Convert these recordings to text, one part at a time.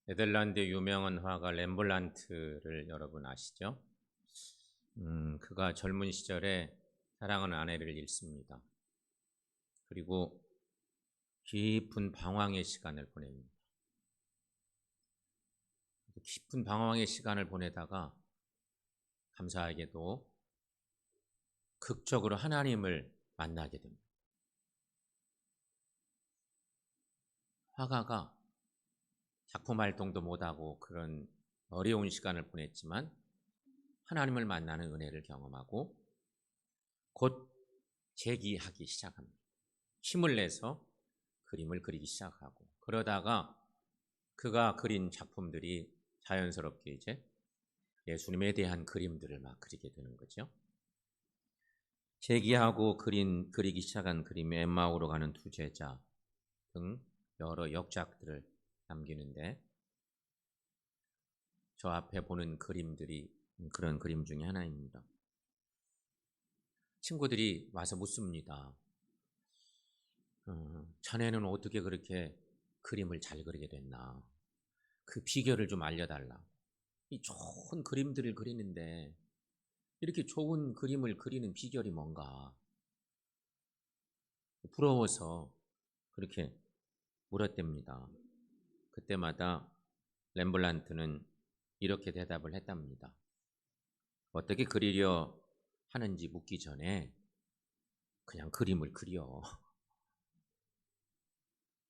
네덜란드 유명한 화가 렘블란트를 여러분 아시죠? 그가 젊은 시절에 사랑하는 아내를 잃습니다. 그리고 깊은 방황의 시간을 보냅니다. 깊은 방황의 시간을 보내다가 감사하게도 극적으로 하나님을 만나게 됩니다. 화가가 작품 활동도 못하고 그런 어려운 시간을 보냈지만 하나님을 만나는 은혜를 경험하고 곧 재기하기 시작합니다. 힘을 내서 그림을 그리기 시작하고, 그러다가 그가 그린 작품들이 자연스럽게 이제 예수님에 대한 그림들을 막 그리게 되는 거죠. 재기하고 그리기 시작한 그림에 엠마오로 가는 두 제자 등 여러 역작들을 남기는데, 저 앞에 보는 그림들이 그런 그림 중에 하나입니다. 친구들이 와서 묻습니다. 자네는 어떻게 그렇게 그림을 잘 그리게 됐나? 그 비결을 좀 알려달라. 이 좋은 그림들을 그리는데 이렇게 좋은 그림을 그리는 비결이 뭔가? 부러워서 그렇게 물었답니다. 그때마다 렘블란트는 이렇게 대답을 했답니다. 어떻게 그리려 하는지 묻기 전에 그냥 그림을 그려.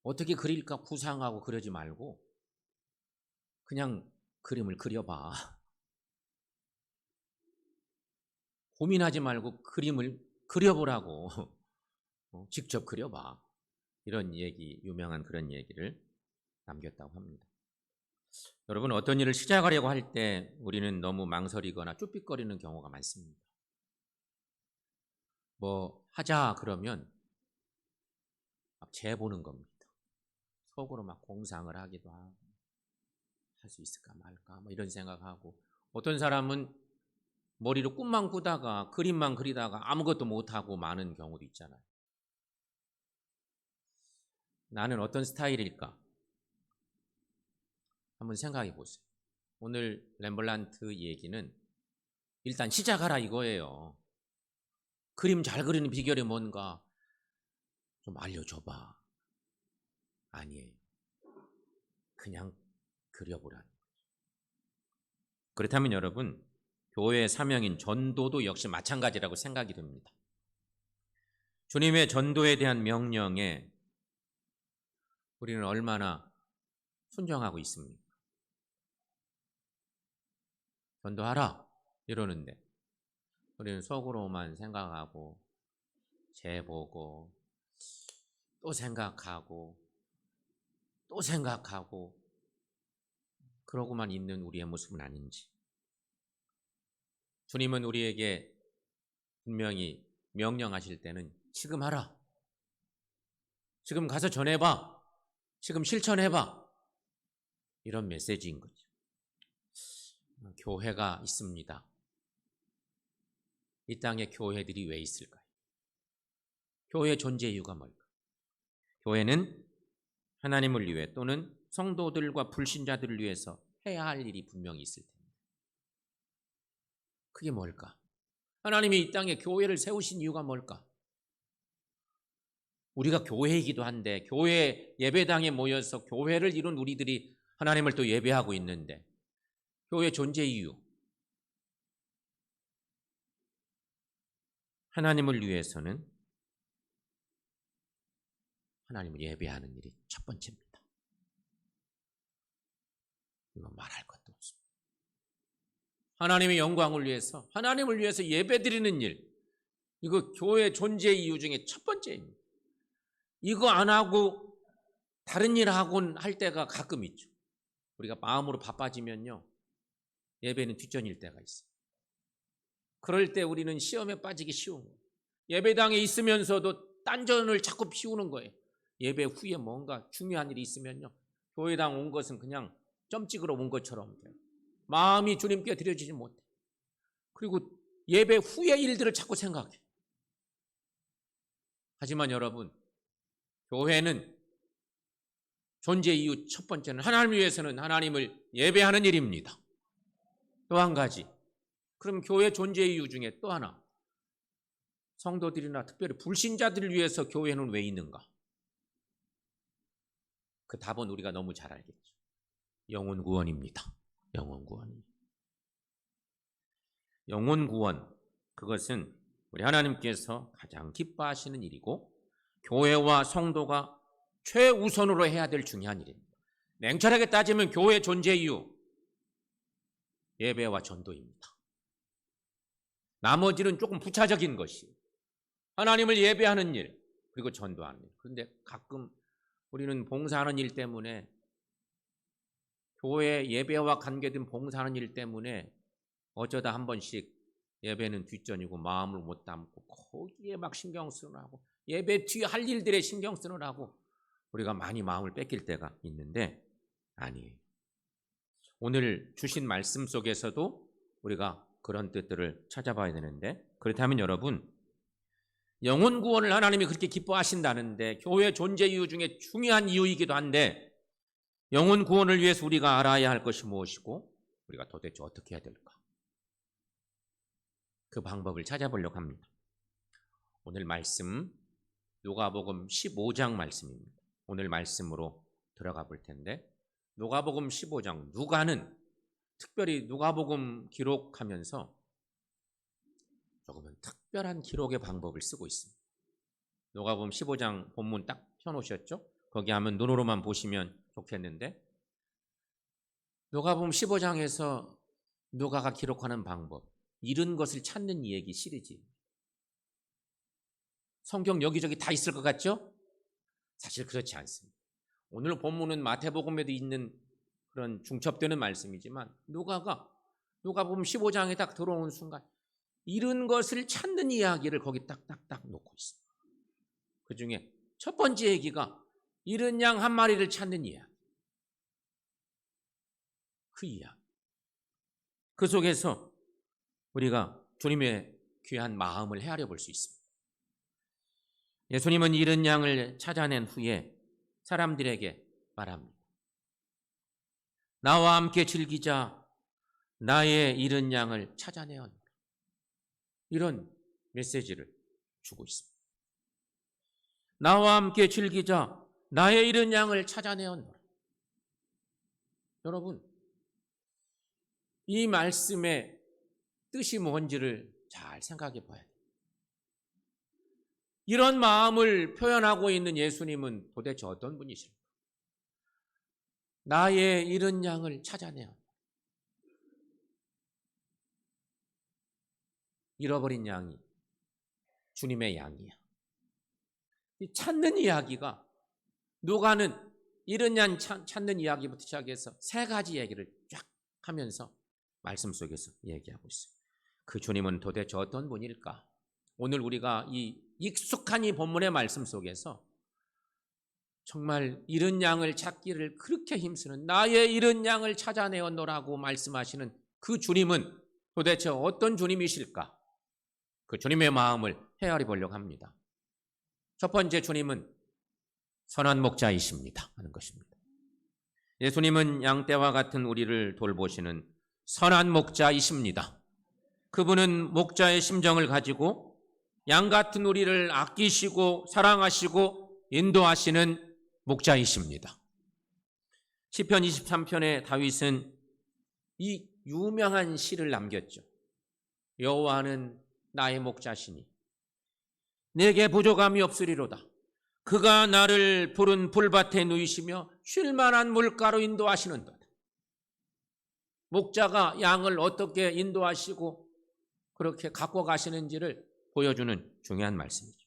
어떻게 그릴까 구상하고 그러지 말고 그냥 그림을 그려봐. 고민하지 말고 그림을 그려보라고. 직접 그려봐. 이런 얘기, 유명한 그런 얘기를 남겼다고 합니다. 여러분, 어떤 일을 시작하려고 할 때 우리는 너무 망설이거나 쭈삣거리는 경우가 많습니다. 뭐 하자 그러면 막 재보는 겁니다. 속으로 막 공상을 하기도 하고, 할 수 있을까 말까 뭐 이런 생각하고, 어떤 사람은 머리로 꿈만 꾸다가 그림만 그리다가 아무것도 못하고 마는 경우도 있잖아요. 나는 어떤 스타일일까? 한번 생각해 보세요. 오늘 렘블란트 얘기는 일단 시작하라 이거예요. 그림 잘 그리는 비결이 뭔가 좀 알려줘봐. 아니에요. 그냥 그려보라는 거죠. 그렇다면 여러분, 교회의 사명인 전도도 역시 마찬가지라고 생각이 듭니다. 주님의 전도에 대한 명령에 우리는 얼마나 순종하고 있습니까? 전도하라 이러는데 우리는 속으로만 생각하고 재보고 또 생각하고 또 생각하고 그러고만 있는 우리의 모습은 아닌지. 주님은 우리에게 분명히 명령하실 때는 지금 하라. 지금 가서 전해봐. 지금 실천해봐. 이런 메시지인 거죠. 교회가 있습니다. 이 땅에 교회들이 왜 있을까요? 교회의 존재 이유가 뭘까? 교회는 하나님을 위해 또는 성도들과 불신자들을 위해서 해야 할 일이 분명히 있을 텐데. 그게 뭘까? 하나님이 이 땅에 교회를 세우신 이유가 뭘까? 우리가 교회이기도 한데 교회 예배당에 모여서 교회를 이룬 우리들이 하나님을 또 예배하고 있는데, 교회 존재 이유, 하나님을 위해서는 하나님을 예배하는 일이 첫 번째입니다. 이건 말할 것도 없습니다. 하나님의 영광을 위해서, 하나님을 위해서 예배드리는 일, 이거 교회 존재 이유 중에 첫 번째입니다. 이거 안 하고 다른 일 하곤 할 때가 가끔 있죠. 우리가 마음으로 바빠지면요, 예배는 뒷전일 때가 있어요. 그럴 때 우리는 시험에 빠지기 쉬운 거예요. 예배당에 있으면서도 딴전을 자꾸 피우는 거예요. 예배 후에 뭔가 중요한 일이 있으면요, 교회당 온 것은 그냥 점 찍으러 온 것처럼 돼요. 마음이 주님께 드려지지 못해. 그리고 예배 후의 일들을 자꾸 생각해. 하지만 여러분, 교회는 존재 이유 첫 번째는 하나님을 위해서는 하나님을 예배하는 일입니다. 또 한 가지, 그럼 교회 존재 이유 중에 또 하나, 성도들이나 특별히 불신자들을 위해서 교회는 왜 있는가? 그 답은 우리가 너무 잘 알겠죠. 영혼 구원입니다. 영혼 구원입니다. 영혼 구원, 그것은 우리 하나님께서 가장 기뻐하시는 일이고 교회와 성도가 최우선으로 해야 될 중요한 일입니다. 냉철하게 따지면 교회 존재 이유, 예배와 전도입니다. 나머지는 조금 부차적인 것이 하나님을 예배하는 일, 그리고 전도하는 일. 그런데 가끔 우리는 봉사하는 일 때문에, 교회 예배와 관계된 봉사하는 일 때문에 어쩌다 한 번씩 예배는 뒷전이고 마음을 못 담고 거기에 막 신경 쓰느라고, 예배 뒤에 할 일들에 신경 쓰느라고 우리가 많이 마음을 뺏길 때가 있는데 아니에요. 오늘 주신 말씀 속에서도 우리가 그런 뜻들을 찾아봐야 되는데, 그렇다면 여러분, 영혼 구원을 하나님이 그렇게 기뻐하신다는데 교회 존재 이유 중에 중요한 이유이기도 한데, 영혼 구원을 위해서 우리가 알아야 할 것이 무엇이고 우리가 도대체 어떻게 해야 될까? 그 방법을 찾아보려고 합니다. 오늘 말씀 누가복음 15장 말씀입니다. 오늘 말씀으로 들어가 볼 텐데, 누가복음 15장, 누가는 특별히 누가복음 기록하면서 조금은 특별한 기록의 방법을 쓰고 있습니다. 누가복음 15장 본문 딱 펴놓으셨죠? 거기 하면 눈으로만 보시면 좋겠는데, 누가복음 15장에서 누가가 기록하는 방법, 잃은 것을 찾는 이야기 시리즈. 성경 여기저기 다 있을 것 같죠? 사실 그렇지 않습니다. 오늘 본문은 마태복음에도 있는 그런 중첩되는 말씀이지만, 누가복음 15장에 딱 들어오는 순간 잃은 것을 찾는 이야기를 거기 딱딱딱 놓고 있습니다. 그 중에 첫 번째 얘기가 잃은 양 한 마리를 찾는 이야기. 그 이야기. 그 속에서 우리가 주님의 귀한 마음을 헤아려 볼 수 있습니다. 예수님은 잃은 양을 찾아낸 후에 사람들에게 말합니다. 나와 함께 즐기자, 나의 잃은 양을 찾아내었노라. 이런 메시지를 주고 있습니다. 나와 함께 즐기자, 나의 잃은 양을 찾아내었노라. 여러분, 이 말씀의 뜻이 뭔지를 잘 생각해 봐야 돼요. 이런 마음을 표현하고 있는 예수님은 도대체 어떤 분이실까? 나의 잃은 양을 찾아내어. 잃어버린 양이 주님의 양이야. 이 찾는 이야기가, 누가는 잃은 양 찾는 이야기부터 시작해서 세 가지 얘기를 쫙 하면서 말씀 속에서 얘기하고 있어요. 그 주님은 도대체 어떤 분일까? 오늘 우리가 이 익숙한 이 본문의 말씀 속에서 정말 잃은 양을 찾기를 그렇게 힘쓰는, 나의 잃은 양을 찾아내었노라고 말씀하시는 그 주님은 도대체 어떤 주님이실까? 그 주님의 마음을 헤아려 보려고 합니다. 첫 번째, 주님은 선한 목자이십니다 하는 것입니다. 예수님은 양떼와 같은 우리를 돌보시는 선한 목자이십니다. 그분은 목자의 심정을 가지고 양 같은 우리를 아끼시고 사랑하시고 인도하시는 목자이십니다. 시편 23편에 다윗은 이 유명한 시를 남겼죠. 여호와는 나의 목자시니 내게 부족함이 없으리로다. 그가 나를 푸른 풀밭에 누이시며 쉴 만한 물가로 인도하시는도다. 목자가 양을 어떻게 인도하시고 그렇게 갖고 가시는지를 보여주는 중요한 말씀이죠.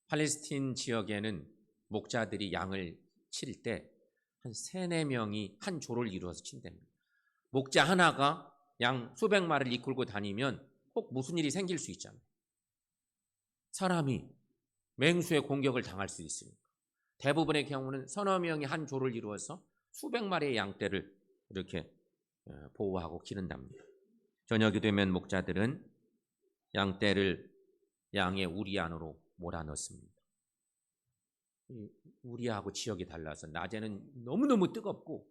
팔레스틴 지역에는 목자들이 양을 칠 때 한 3, 4명이 한 조를 이루어서 친답니다. 목자 하나가 양 수백 마리를 이끌고 다니면 꼭 무슨 일이 생길 수 있잖아요. 사람이 맹수의 공격을 당할 수 있으니까 대부분의 경우는 서너 명이 한 조를 이루어서 수백 마리의 양떼를 이렇게 보호하고 기른답니다. 저녁이 되면 목자들은 양떼를 양의 우리 안으로 몰아넣습니다. 우리하고 지역이 달라서 낮에는 너무너무 뜨겁고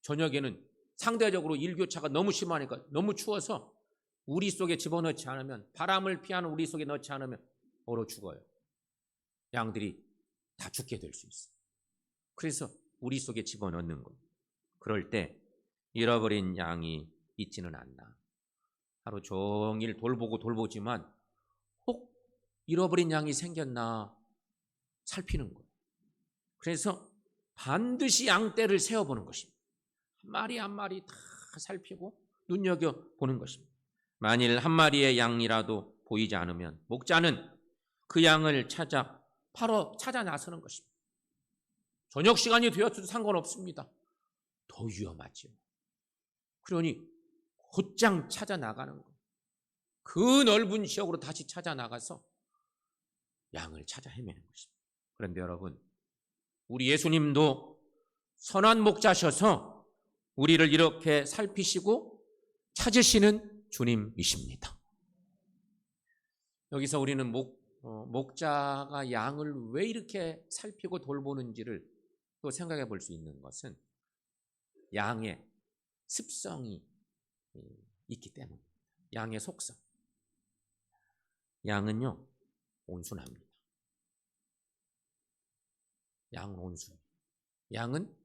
저녁에는 상대적으로 일교차가 너무 심하니까 너무 추워서 우리 속에 집어넣지 않으면, 바람을 피하는 우리 속에 넣지 않으면 얼어 죽어요. 양들이 다 죽게 될 수 있어요. 그래서 우리 속에 집어넣는 거예요. 그럴 때 잃어버린 양이 있지는 않나. 하루 종일 돌보지만 혹 잃어버린 양이 생겼나 살피는 거예요. 그래서 반드시 양떼를 세어보는 것입니다. 한 마리 한 마리 다 살피고 눈여겨보는 것입니다. 만일 한 마리의 양이라도 보이지 않으면 목자는 그 양을 찾아 나서는 것입니다. 저녁 시간이 되었어도 상관없습니다. 더 위험하죠. 그러니 곧장 찾아 나가는 거예요. 그 넓은 지역으로 다시 찾아 나가서 양을 찾아 헤매는 것입니다. 그런데 여러분, 우리 예수님도 선한 목자셔서 우리를 이렇게 살피시고 찾으시는 주님이십니다. 여기서 우리는 목자가 양을 왜 이렇게 살피고 돌보는지를 또 생각해 볼 수 있는 것은 양의 습성이 있기 때문입니다. 양의 속성. 양은요, 온순합니다. 양은 온순해요. 양은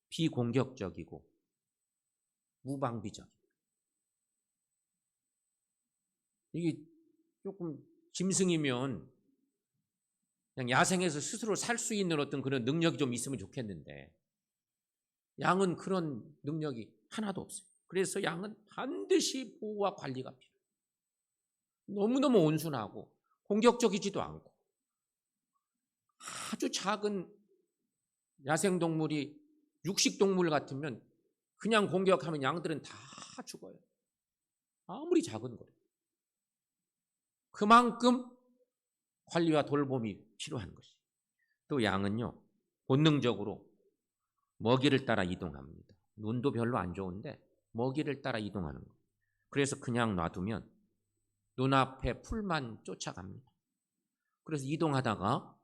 비공격적이고 무방비적입니다. 이게 조금 짐승이면 그냥 야생에서 스스로 살 수 있는 어떤 그런 능력이 좀 있으면 좋겠는데 양은 그런 능력이 하나도 없어요. 그래서 양은 반드시 보호와 관리가 필요해요. 너무너무 온순하고 공격적이지도 않고, 아주 작은 야생동물이 육식동물 같으면 그냥 공격하면 양들은 다 죽어요. 아무리 작은 거예요. 그만큼 관리와 돌봄이 필요한 것이에요. 또 양은요, 본능적으로 먹이를 따라 이동합니다. 눈도 별로 안 좋은데 먹이를 따라 이동하는 거예요. 그래서 그냥 놔두면 눈앞에 풀만 쫓아갑니다. 그래서 이동하다가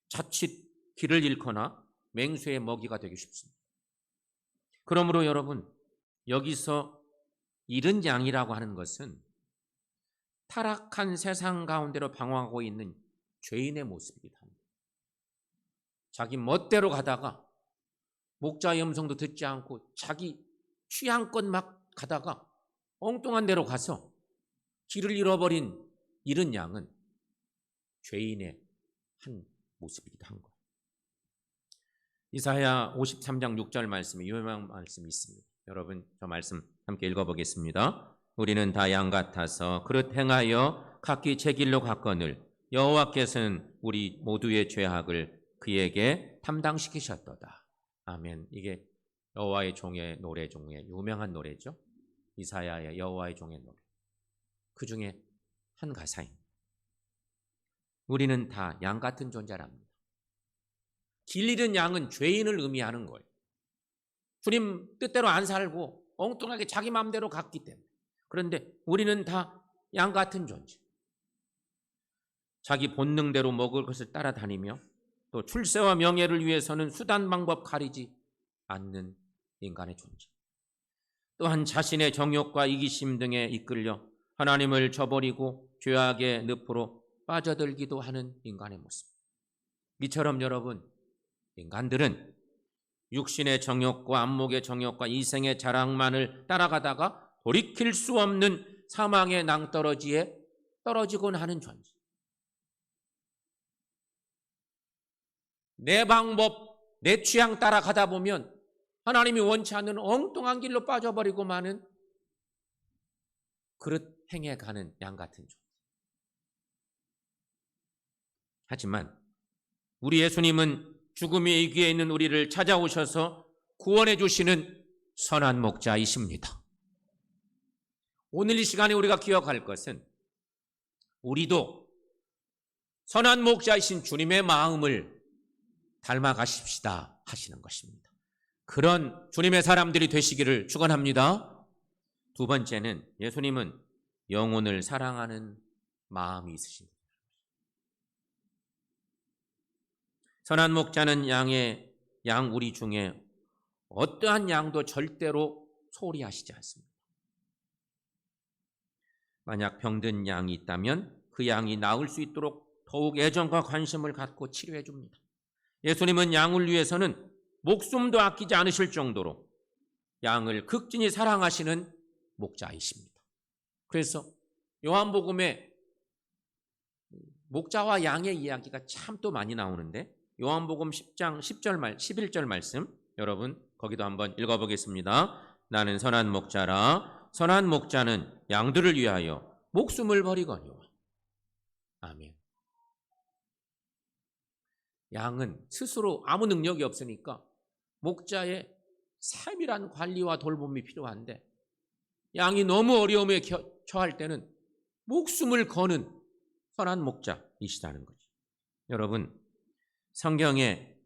자칫 길을 잃거나 맹수의 먹이가 되기 쉽습니다. 그러므로 여러분, 여기서 잃은 양이라고 하는 것은 타락한 세상 가운데로 방황하고 있는 죄인의 모습이기도 합니다. 자기 멋대로 가다가 목자의 음성도 듣지 않고 자기 취향껏 막 가다가 엉뚱한 데로 가서 길을 잃어버린 잃은 양은 죄인의 한 모습이기도 한 거예요. 이사야 53장 6절 말씀에 유명한 말씀이 있습니다. 여러분, 저 말씀 함께 읽어보겠습니다. 우리는 다 양 같아서 그릇 행하여 각기 제 길로 갔거늘 여호와께서는 우리 모두의 죄악을 그에게 담당시키셨도다. 아멘. 이게 여호와의 종의 노래 중에 유명한 노래죠. 이사야의 여호와의 종의 노래. 그 중에 한 가사입니다. 우리는 다 양 같은 존재랍니다. 길 잃은 양은 죄인을 의미하는 거예요. 주님 뜻대로 안 살고 엉뚱하게 자기 마음대로 갔기 때문에. 그런데 우리는 다 양 같은 존재. 자기 본능대로 먹을 것을 따라다니며 또 출세와 명예를 위해서는 수단 방법 가리지 않는 인간의 존재. 또한 자신의 정욕과 이기심 등에 이끌려 하나님을 저버리고 죄악의 늪으로 빠져들기도 하는 인간의 모습. 이처럼 여러분, 인간들은 육신의 정욕과 안목의 정욕과 이생의 자랑만을 따라가다가 돌이킬 수 없는 사망의 낭떠러지에 떨어지곤 하는 존재. 내 방법, 내 취향 따라가다 보면 하나님이 원치 않는 엉뚱한 길로 빠져버리고 마는 그릇 행해가는 양 같은 존재. 하지만 우리 예수님은 죽음의 위기에 있는 우리를 찾아오셔서 구원해 주시는 선한 목자이십니다. 오늘 이 시간에 우리가 기억할 것은 우리도 선한 목자이신 주님의 마음을 닮아가십시다 하시는 것입니다. 그런 주님의 사람들이 되시기를 축원합니다. 두 번째는 예수님은 영혼을 사랑하는 마음이 있으십니다. 선한 목자는 양 우리 중에 어떠한 양도 절대로 소홀히 하시지 않습니다. 만약 병든 양이 있다면 그 양이 나을 수 있도록 더욱 애정과 관심을 갖고 치료해 줍니다. 예수님은 양을 위해서는 목숨도 아끼지 않으실 정도로 양을 극진히 사랑하시는 목자이십니다. 그래서 요한복음에 목자와 양의 이야기가 참 또 많이 나오는데 요한복음 10장 11절 말씀 여러분 거기도 한번 읽어보겠습니다. 나는 선한 목자라 선한 목자는 양들을 위하여 목숨을 버리거니와. 아멘. 양은 스스로 아무 능력이 없으니까 목자의 세밀한 관리와 돌봄이 필요한데 양이 너무 어려움에 처할 때는 목숨을 거는 선한 목자이시다는 거죠. 여러분, 성경에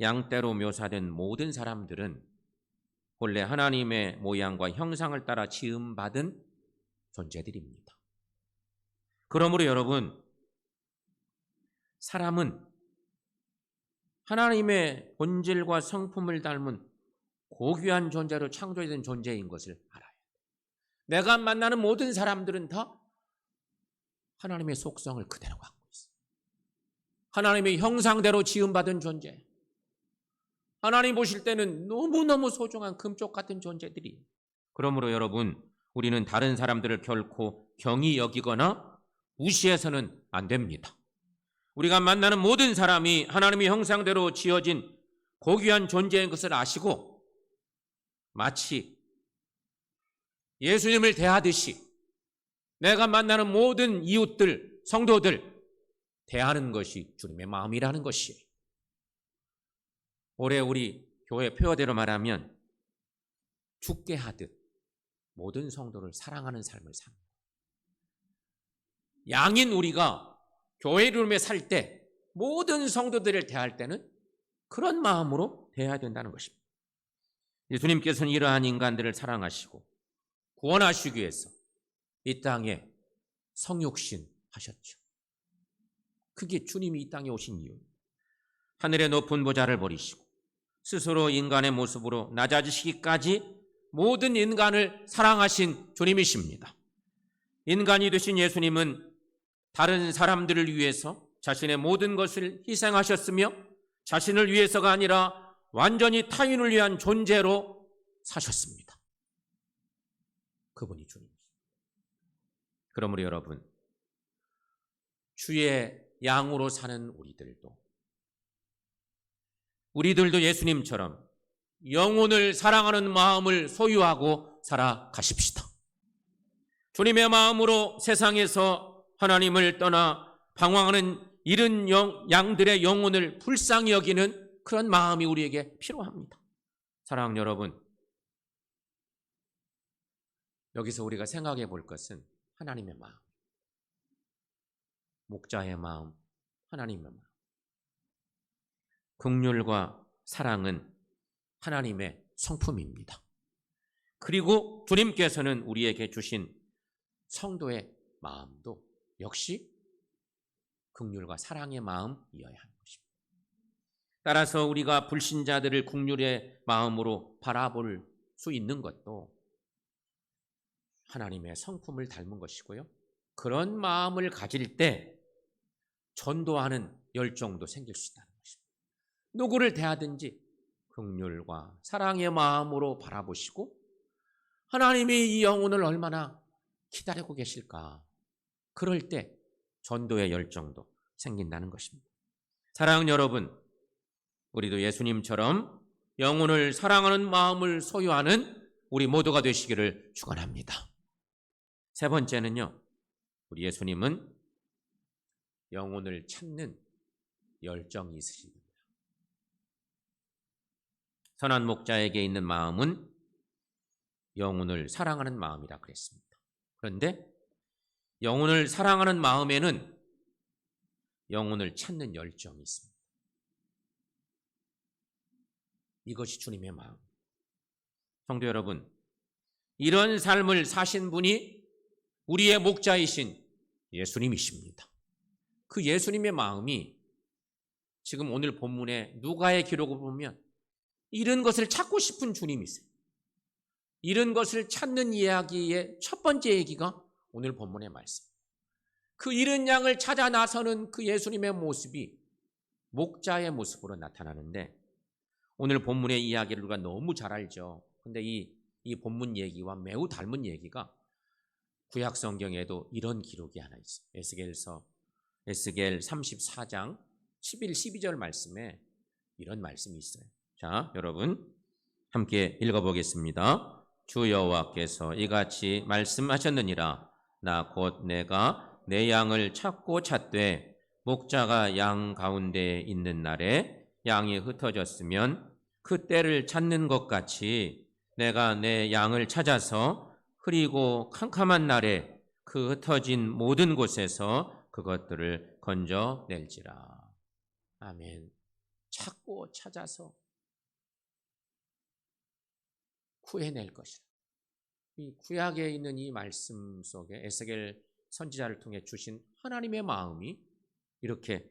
양떼로 묘사된 모든 사람들은 본래 하나님의 모양과 형상을 따라 지음받은 존재들입니다. 그러므로 여러분, 사람은 하나님의 본질과 성품을 닮은 고귀한 존재로 창조된 존재인 것을 알아요. 내가 만나는 모든 사람들은 다 하나님의 속성을 그대로 갖고 있어요. 하나님의 형상대로 지음받은 존재. 하나님 보실 때는 너무너무 소중한 금쪽 같은 존재들이. 그러므로 여러분, 우리는 다른 사람들을 결코 경히 여기거나 무시해서는 안 됩니다. 우리가 만나는 모든 사람이 하나님의 형상대로 지어진 고귀한 존재인 것을 아시고 마치 예수님을 대하듯이 내가 만나는 모든 이웃들, 성도들 대하는 것이 주님의 마음이라는 것이에요. 올해 우리 교회 표어대로 말하면 죽게 하듯 모든 성도를 사랑하는 삶을 삽니다. 양인 우리가 교회 이름에 살 때 모든 성도들을 대할 때는 그런 마음으로 대해야 된다는 것입니다. 예수님께서는 이러한 인간들을 사랑하시고 구원하시기 위해서 이 땅에 성육신 하셨죠. 그게 주님이 이 땅에 오신 이유입니다. 하늘의 높은 보좌를 버리시고 스스로 인간의 모습으로 낮아지시기까지 모든 인간을 사랑하신 주님이십니다. 인간이 되신 예수님은 다른 사람들을 위해서 자신의 모든 것을 희생하셨으며 자신을 위해서가 아니라 완전히 타인을 위한 존재로 사셨습니다. 그분이 주님이십니다. 그러므로 여러분, 주의 양으로 사는 우리들도 예수님처럼 영혼을 사랑하는 마음을 소유하고 살아가십시다. 주님의 마음으로 세상에서 하나님을 떠나 방황하는 이른 양들의 영혼을 불쌍히 여기는 그런 마음이 우리에게 필요합니다. 사랑하는 여러분, 여기서 우리가 생각해 볼 것은 하나님의 마음, 목자의 마음, 하나님의 마음. 긍휼과 사랑은 하나님의 성품입니다. 그리고 주님께서는 우리에게 주신 성도의 마음도 역시 긍휼과 사랑의 마음이어야 하는 것입니다. 따라서 우리가 불신자들을 긍휼의 마음으로 바라볼 수 있는 것도 하나님의 성품을 닮은 것이고요. 그런 마음을 가질 때 전도하는 열정도 생길 수 있다는 것입니다. 누구를 대하든지 긍휼과 사랑의 마음으로 바라보시고 하나님이 이 영혼을 얼마나 기다리고 계실까. 그럴 때 전도의 열정도 생긴다는 것입니다. 사랑하는 여러분, 우리도 예수님처럼 영혼을 사랑하는 마음을 소유하는 우리 모두가 되시기를 축원합니다. 세 번째는요, 우리 예수님은 영혼을 찾는 열정이 있으십니다. 선한 목자에게 있는 마음은 영혼을 사랑하는 마음이라 그랬습니다. 그런데 영혼을 사랑하는 마음에는 영혼을 찾는 열정이 있습니다. 이것이 주님의 마음. 성도 여러분, 이런 삶을 사신 분이 우리의 목자이신 예수님이십니다. 그 예수님의 마음이 지금 오늘 본문에 누가의 기록을 보면 이런 것을 찾고 싶은 주님이 있어요. 이런 것을 찾는 이야기의 첫 번째 얘기가 오늘 본문의 말씀. 그 잃은 양을 찾아 나서는 그 예수님의 모습이 목자의 모습으로 나타나는데, 오늘 본문의 이야기를 우리가 너무 잘 알죠. 근데 이 본문 얘기와 매우 닮은 얘기가 구약 성경에도 이런 기록이 하나 있어요. 에스겔 34장 11, 12절 말씀에 이런 말씀이 있어요. 자, 여러분 함께 읽어보겠습니다. 주 여호와께서 이같이 말씀하셨느니라. 나 곧 내가 내 양을 찾고 찾되 목자가 양 가운데 있는 날에 양이 흩어졌으면 그 때를 찾는 것 같이 내가 내 양을 찾아서 흐리고 캄캄한 날에 그 흩어진 모든 곳에서 그것들을 건져낼지라. 아멘. 찾고 찾아서 구해낼 것이라. 이 구약에 있는 이 말씀 속에 에스겔 선지자를 통해 주신 하나님의 마음이 이렇게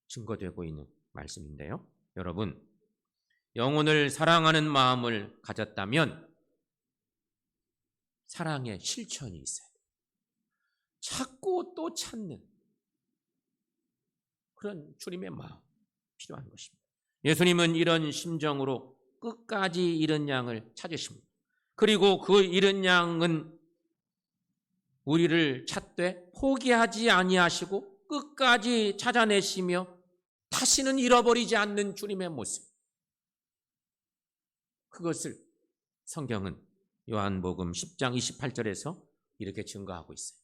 증거되고 있는 말씀인데요. 여러분, 영혼을 사랑하는 마음을 가졌다면 사랑의 실천이 있어요. 찾고 또 찾는 그런 주님의 마음 필요한 것입니다. 예수님은 이런 심정으로 끝까지 잃은 양을 찾으십니다. 그리고 그 잃은 양은 우리를 찾되 포기하지 아니하시고 끝까지 찾아내시며 다시는 잃어버리지 않는 주님의 모습. 그것을 성경은 요한복음 10장 28절에서 이렇게 증거하고 있어요.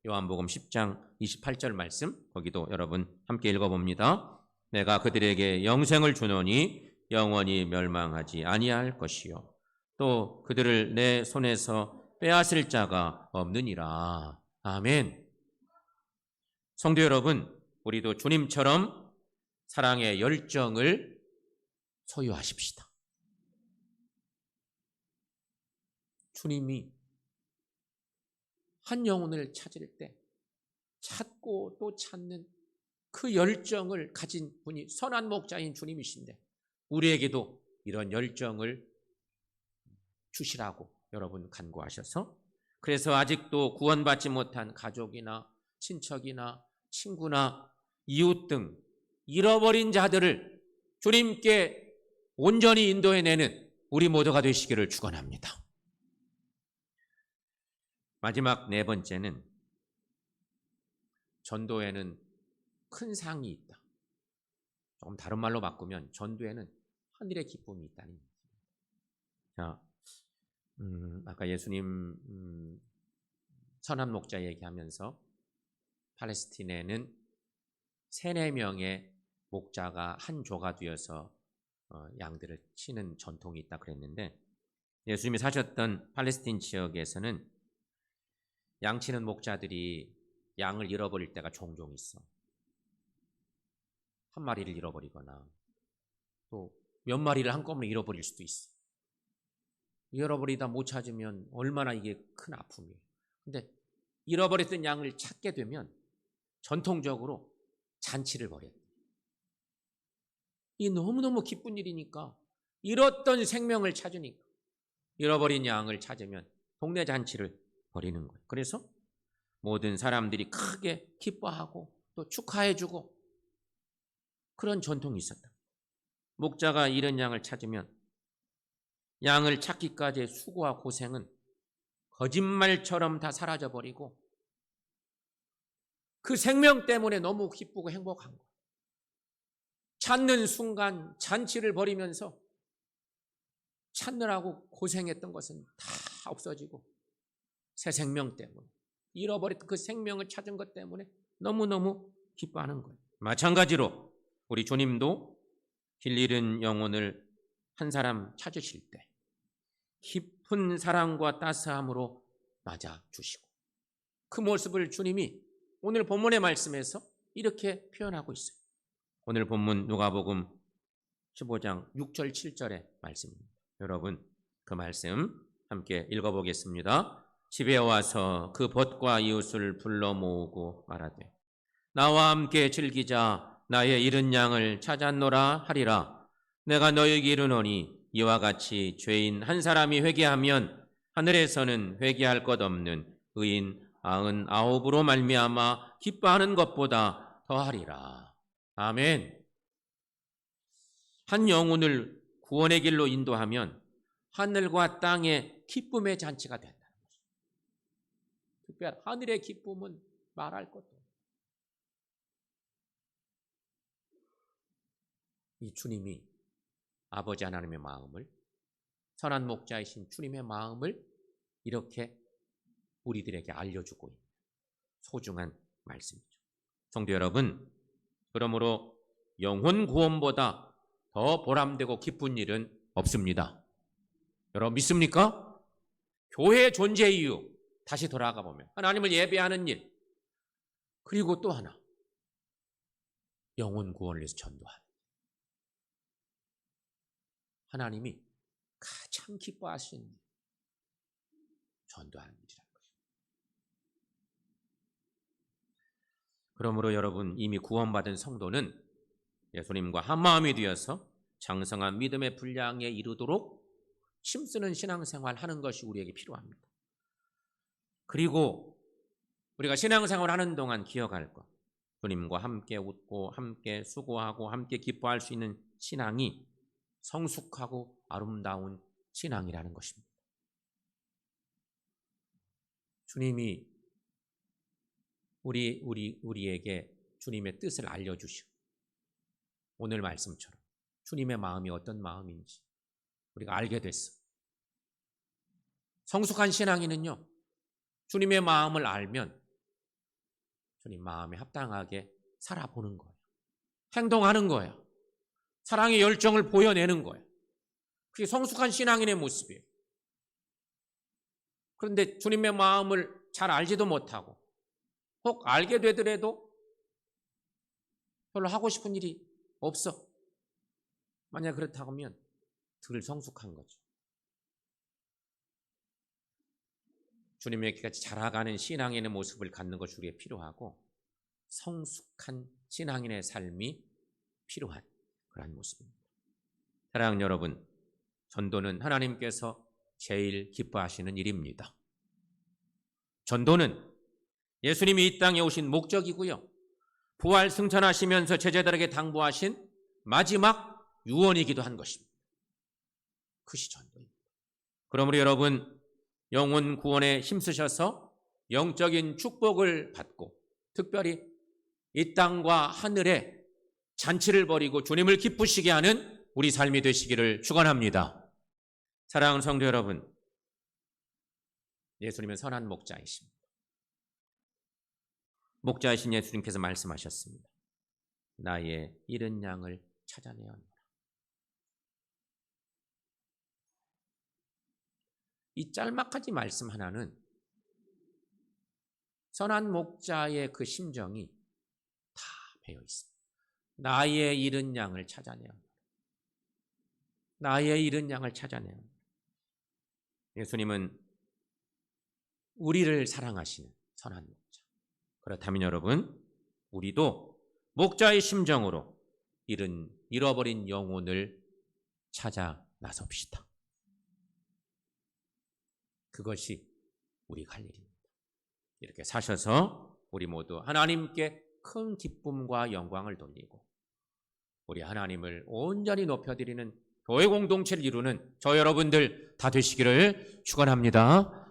요한복음 10장 28절 말씀, 거기도 여러분 함께 읽어봅니다. 내가 그들에게 영생을 주노니 영원히 멸망하지 아니할 것이요 또 그들을 내 손에서 빼앗을 자가 없느니라. 아멘. 성도 여러분, 우리도 주님처럼 사랑의 열정을 소유하십시다. 주님이 한 영혼을 찾을 때 찾고 또 찾는 그 열정을 가진 분이 선한 목자인 주님이신데, 우리에게도 이런 열정을 주시라고 여러분 간구하셔서, 그래서 아직도 구원받지 못한 가족이나 친척이나 친구나 이웃 등 잃어버린 자들을 주님께 온전히 인도해내는 우리 모두가 되시기를 축원합니다. 마지막 네 번째는, 전도에는 큰 상이 있다. 조금 다른 말로 바꾸면 전도에는 하늘의 기쁨이 있다는 얘기입니다. 자, 아까 예수님 선한 목자 얘기하면서 팔레스틴에는 3-4명의 목자가 한 조가 되어서 양들을 치는 전통이 있다 그랬는데, 예수님이 사셨던 팔레스틴 지역에서는 양 치는 목자들이 양을 잃어버릴 때가 종종 있어. 한 마리를 잃어버리거나 또 몇 마리를 한꺼번에 잃어버릴 수도 있어. 잃어버리다 못 찾으면 얼마나 이게 큰 아픔이에요. 근데 잃어버렸던 양을 찾게 되면 전통적으로 잔치를 벌여요. 이 너무너무 기쁜 일이니까, 잃었던 생명을 찾으니까 잃어버린 양을 찾으면 동네 잔치를 벌이는 거예요. 그래서 모든 사람들이 크게 기뻐하고 또 축하해주고 그런 전통이 있었다. 목자가 잃은 양을 찾으면 양을 찾기까지의 수고와 고생은 거짓말처럼 다 사라져버리고 그 생명 때문에 너무 기쁘고 행복한 거예요. 찾는 순간 잔치를 벌이면서 찾느라고 고생했던 것은 다 없어지고 새 생명 때문에, 잃어버렸던 그 생명을 찾은 것 때문에 너무너무 기뻐하는 거예요. 마찬가지로 우리 주님도 길 잃은 영혼을 한 사람 찾으실 때 깊은 사랑과 따스함으로 맞아주시고, 그 모습을 주님이 오늘 본문의 말씀에서 이렇게 표현하고 있어요. 오늘 본문 누가복음 15장 6절 7절의 말씀입니다. 여러분 그 말씀 함께 읽어보겠습니다. 집에 와서 그 벗과 이웃을 불러 모으고 말하되 나와 함께 즐기자. 나의 잃은 양을 찾았노라 하리라. 내가 너에게 이르노니 이와 같이 죄인 한 사람이 회개하면 하늘에서는 회개할 것 없는 의인 99으로 말미암아 기뻐하는 것보다 더하리라. 아멘. 한 영혼을 구원의 길로 인도하면 하늘과 땅의 기쁨의 잔치가 된다는 것입니다. 특별 하늘의 기쁨은 말할 것도 없어요. 이 주님이 아버지 하나님의 마음을, 선한 목자이신 주님의 마음을 이렇게 우리들에게 알려주고 있는 소중한 말씀이죠. 성도 여러분, 그러므로 영혼 구원보다 더 보람되고 기쁜 일은 없습니다. 여러분 믿습니까? 교회의 존재 이유, 다시 돌아가 보면 하나님을 예배하는 일, 그리고 또 하나, 영혼 구원을 위해서 전도하는, 하나님이 가장 기뻐하시는 전도하는 일이라는 것입니다. 그러므로 여러분, 이미 구원받은 성도는 예수님과 한마음이 되어서 장성한 믿음의 분량에 이르도록 힘쓰는 신앙생활 하는 것이 우리에게 필요합니다. 그리고 우리가 신앙생활 하는 동안 기억할 것, 주님과 함께 웃고 함께 수고하고 함께 기뻐할 수 있는 신앙이 성숙하고 아름다운 신앙이라는 것입니다. 주님이 우리에게 주님의 뜻을 알려주시고 오늘 말씀처럼 주님의 마음이 어떤 마음인지 우리가 알게 됐어. 성숙한 신앙인은요, 주님의 마음을 알면 주님 마음에 합당하게 살아보는 거예요. 행동하는 거예요. 사랑의 열정을 보여내는 거예요. 그게 성숙한 신앙인의 모습이에요. 그런데 주님의 마음을 잘 알지도 못하고 혹 알게 되더라도 별로 하고 싶은 일이 없어. 만약 그렇다고 하면 덜 성숙한 거죠. 주님에게까지 자라가는 신앙인의 모습을 갖는 것이 우리에게 필요하고 성숙한 신앙인의 삶이 필요한 그런 모습입니다. 사랑하는 여러분, 전도는 하나님께서 제일 기뻐하시는 일입니다. 전도는 예수님이 이 땅에 오신 목적이고요, 부활 승천하시면서 제자들에게 당부하신 마지막 유언이기도 한 것입니다. 그것이 전도입니다. 그러므로 여러분, 영혼 구원에 힘쓰셔서 영적인 축복을 받고 특별히 이 땅과 하늘에 잔치를 벌이고 주님을 기쁘시게 하는 우리 삶이 되시기를 축원합니다. 사랑하는 성도 여러분, 예수님은 선한 목자이십니다. 목자이신 예수님께서 말씀하셨습니다. 나의 잃은 양을 찾아내야 한다. 이 짤막하지 말씀 하나는 선한 목자의 그 심정이 다 배어 있습니다. 나의 잃은 양을 찾아내야 한다. 나의 잃은 양을 찾아내야 한다. 예수님은 우리를 사랑하시는 선한 목자. 그렇다면 여러분, 우리도 목자의 심정으로 잃어버린 영혼을 찾아 나섭시다. 그것이 우리가 할 일입니다. 이렇게 사셔서 우리 모두 하나님께 큰 기쁨과 영광을 돌리고 우리 하나님을 온전히 높여드리는 교회 공동체를 이루는 저 여러분들 다 되시기를 축원합니다.